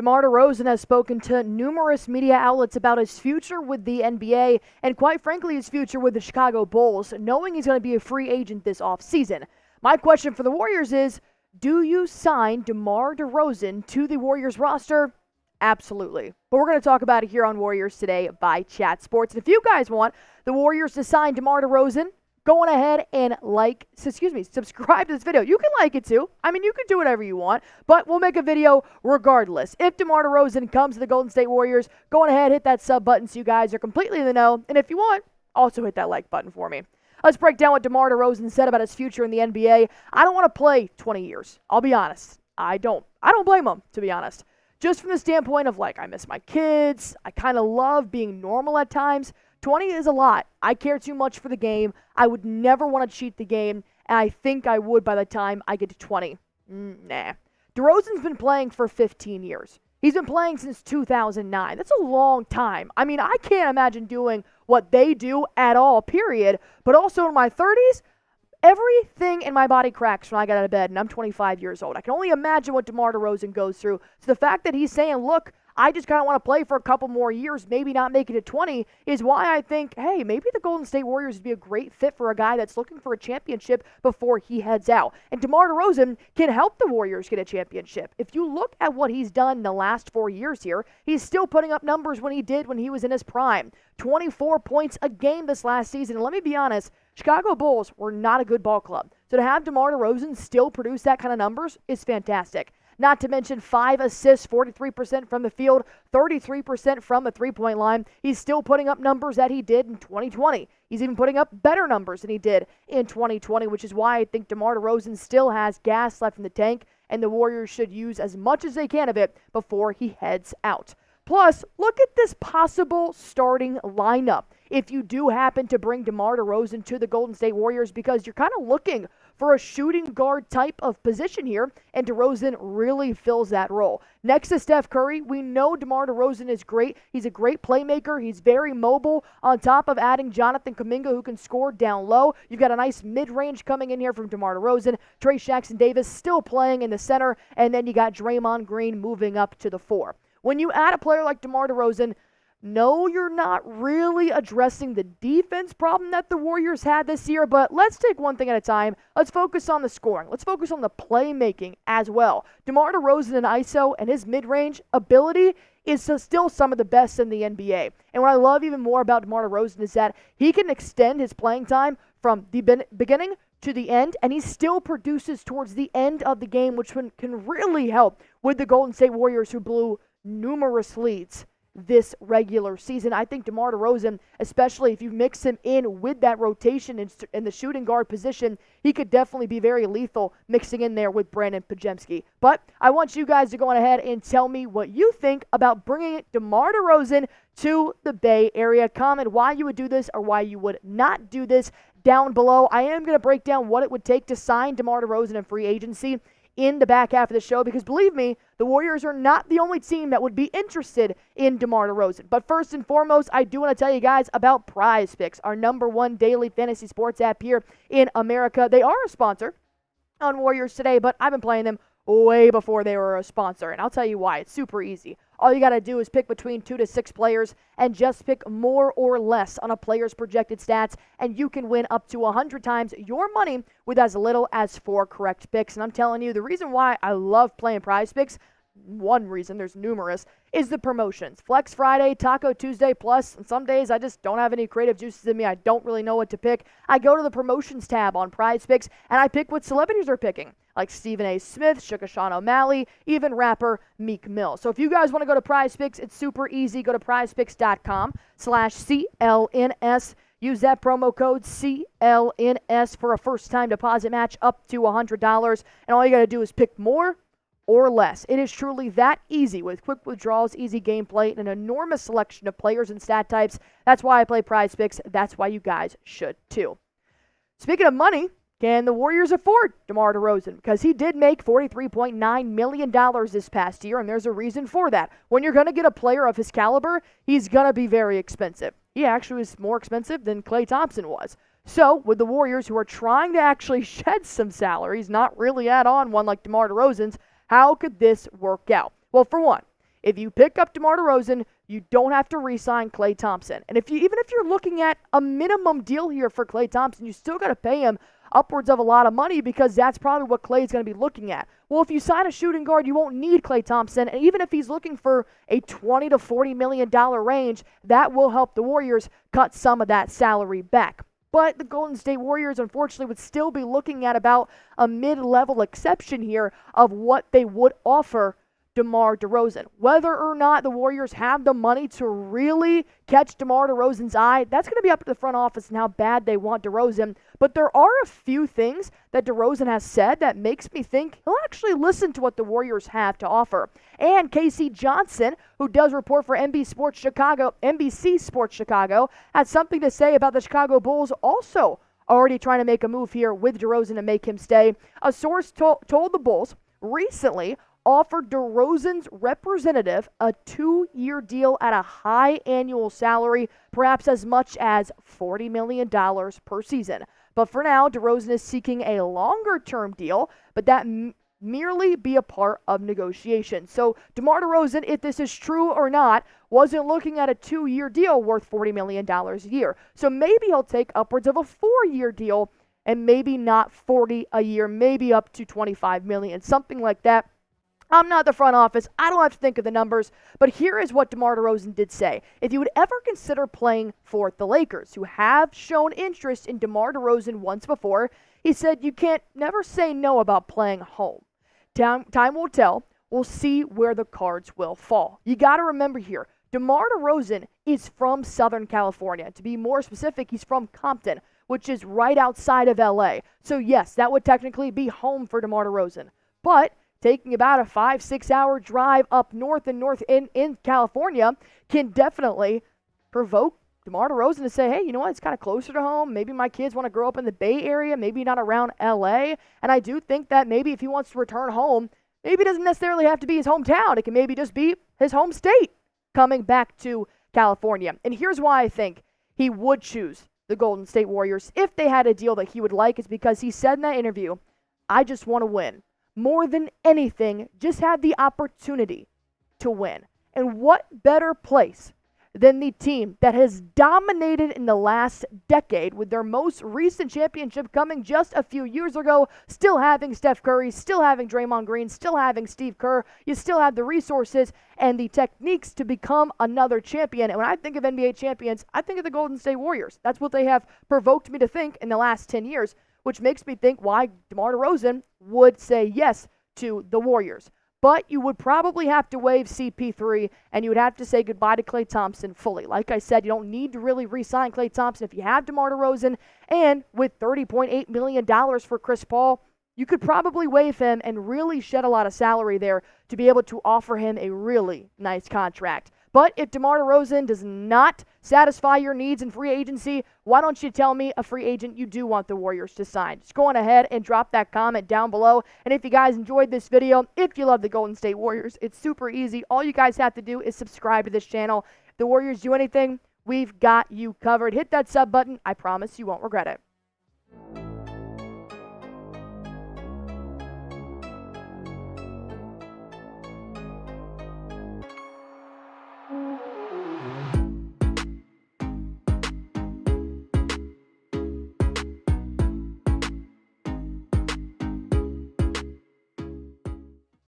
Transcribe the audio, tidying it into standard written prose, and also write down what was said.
DeMar DeRozan has spoken to numerous media outlets about his future with the NBA and, quite frankly, his future with the Chicago Bulls, knowing he's going to be a free agent this offseason. My question for the Warriors is, do you sign DeMar DeRozan to the Warriors roster? Absolutely. But we're going to talk about it here on Warriors Today by Chat Sports. And if you guys want the Warriors to sign DeMar DeRozan, go on ahead and subscribe to this video. You can like it too. I mean, you can do whatever you want, but we'll make a video regardless. If DeMar DeRozan comes to the Golden State Warriors, go on ahead, hit that sub button so you guys are completely in the know. And if you want, also hit that like button for me. Let's break down what DeMar DeRozan said about his future in the NBA. I don't want to play 20 years. I'll be honest. I don't blame him, to be honest. Just from the standpoint of, I miss my kids. I kind of love being normal at times. 20 is a lot. I care too much for the game. I would never want to cheat the game, and I think I would by the time I get to 20. Nah. DeRozan's been playing for 15 years. He's been playing since 2009. That's a long time. I mean, I can't imagine doing what they do at all, period. But also in my 30s, everything in my body cracks when I get out of bed, and I'm 25 years old. I can only imagine what DeMar DeRozan goes through. So the fact that he's saying, look, I just kind of want to play for a couple more years, maybe not make it to 20, is why I think, hey, maybe the Golden State Warriors would be a great fit for a guy that's looking for a championship before he heads out. And DeMar DeRozan can help the Warriors get a championship. If you look at what he's done in the last 4 years here, he's still putting up numbers when he was in his prime. 24 points a game this last season. And let me be honest, Chicago Bulls were not a good ball club. So to have DeMar DeRozan still produce that kind of numbers is fantastic. Not to mention 5 assists, 43% from the field, 33% from the three-point line. He's still putting up numbers that he did in 2020. He's even putting up better numbers than he did in 2020, which is why I think DeMar DeRozan still has gas left in the tank, and the Warriors should use as much as they can of it before he heads out. Plus, look at this possible starting lineup if you do happen to bring DeMar DeRozan to the Golden State Warriors, because you're kind of looking for a shooting guard type of position here, and DeRozan really fills that role. Next to Steph Curry, we know DeMar DeRozan is great. He's a great playmaker. He's very mobile. On top of adding Jonathan Kuminga, who can score down low, you've got a nice mid-range coming in here from DeMar DeRozan. Trey Jackson-Davis still playing in the center, and then you got Draymond Green moving up to the 4. When you add a player like DeMar DeRozan, no, you're not really addressing the defense problem that the Warriors had this year, but let's take one thing at a time. Let's focus on the scoring. Let's focus on the playmaking as well. DeMar DeRozan in ISO and his mid-range ability is still some of the best in the NBA. And what I love even more about DeMar DeRozan is that he can extend his playing time from the beginning to the end, and he still produces towards the end of the game, which can really help with the Golden State Warriors, who blew numerous leads this regular season. I think DeMar DeRozan, especially if you mix him in with that rotation in the shooting guard position, he could definitely be very lethal mixing in there with Brandon Podziemski. But I want you guys to go on ahead and tell me what you think about bringing DeMar DeRozan to the Bay Area. Comment why you would do this or why you would not do this down below. I am going to break down what it would take to sign DeMar DeRozan in free agency in the back half of the show, because believe me, the Warriors are not the only team that would be interested in DeMar DeRozan. But first and foremost, I do want to tell you guys about Prize Picks, our #1 daily fantasy sports app here in America. They are a sponsor on Warriors Today, but I've been playing them way before they were a sponsor, and I'll tell you why. It's super easy. All you got to do is pick between 2 to 6 players and just pick more or less on a player's projected stats, and you can win up to 100 times your money with as little as 4 correct picks. And I'm telling you, the reason why I love playing Prize Picks, one reason, there's numerous, is the promotions. Flex Friday, Taco Tuesday, plus and some days I just don't have any creative juices in me. I don't really know what to pick. I go to the promotions tab on Prize Picks, and I pick what celebrities are picking, like Stephen A. Smith, Sugar Sean O'Malley, even rapper Meek Mill. So if you guys want to go to Prize Picks, it's super easy. Go to prizepicks.com/CLNS. Use that promo code CLNS for a first-time deposit match up to $100. And all you got to do is pick more or less. It is truly that easy with quick withdrawals, easy gameplay, and an enormous selection of players and stat types. That's why I play Prize Picks. That's why you guys should too. Speaking of money, can the Warriors afford DeMar DeRozan? Because he did make $43.9 million this past year, and there's a reason for that. When you're going to get a player of his caliber, he's going to be very expensive. He actually was more expensive than Klay Thompson was. So, with the Warriors, who are trying to actually shed some salaries, not really add on one like DeMar DeRozan's, how could this work out? Well, for one, If you pick up DeMar DeRozan, you don't have to re-sign Klay Thompson. And even if you're looking at a minimum deal here for Klay Thompson, you still got to pay him upwards of a lot of money because that's probably what Klay is going to be looking at. Well, if you sign a shooting guard, you won't need Klay Thompson. And even if he's looking for a $20 to $40 million range, that will help the Warriors cut some of that salary back. But the Golden State Warriors, unfortunately, would still be looking at about a mid-level exception here of what they would offer DeMar DeRozan. Whether or not the Warriors have the money to really catch DeMar DeRozan's eye, that's going to be up to the front office and how bad they want DeRozan. But there are a few things that DeRozan has said that makes me think he'll actually listen to what the Warriors have to offer. And Casey Johnson, who does report for NBC Sports Chicago, had something to say about the Chicago Bulls also already trying to make a move here with DeRozan to make him stay. A source told the Bulls recently offered DeRozan's representative a 2-year deal at a high annual salary, perhaps as much as $40 million per season. But for now, DeRozan is seeking a longer-term deal, but that merely be a part of negotiations. So DeMar DeRozan, if this is true or not, wasn't looking at a 2-year deal worth $40 million a year. So maybe he'll take upwards of a 4-year deal and maybe not 40 a year, maybe up to 25 million, something like that. I'm not the front office. I don't have to think of the numbers. But here is what DeMar DeRozan did say. If you would ever consider playing for the Lakers, who have shown interest in DeMar DeRozan once before, he said you can't never say no about playing home. Time will tell. We'll see where the cards will fall. You got to remember here, DeMar DeRozan is from Southern California. To be more specific, he's from Compton, which is right outside of LA. So yes, that would technically be home for DeMar DeRozan. But taking about a 5-6 hour drive up north in California can definitely provoke DeMar DeRozan to say, hey, you know what, it's kind of closer to home. Maybe my kids want to grow up in the Bay Area, maybe not around LA. And I do think that maybe if he wants to return home, maybe it doesn't necessarily have to be his hometown. It can maybe just be his home state coming back to California. And here's why I think he would choose the Golden State Warriors if they had a deal that he would like, is because he said in that interview, I just want to win. More than anything, just have the opportunity to win. And what better place than the team that has dominated in the last decade, with their most recent championship coming just a few years ago, still having Steph Curry, still having Draymond Green, still having Steve Kerr. You still have the resources and the techniques to become another champion. And when I think of NBA champions, I think of the Golden State Warriors. That's what they have provoked me to think in the last 10 years, which makes me think why DeMar DeRozan would say yes to the Warriors. But you would probably have to waive CP3, and you would have to say goodbye to Klay Thompson fully. Like I said, you don't need to really re-sign Klay Thompson if you have DeMar DeRozan, and with $30.8 million for Chris Paul, you could probably waive him and really shed a lot of salary there to be able to offer him a really nice contract. But if DeMar DeRozan does not satisfy your needs in free agency, why don't you tell me a free agent you do want the Warriors to sign? Just go on ahead and drop that comment down below. And if you guys enjoyed this video, if you love the Golden State Warriors, it's super easy. All you guys have to do is subscribe to this channel. If the Warriors do anything, we've got you covered. Hit that sub button. I promise you won't regret it.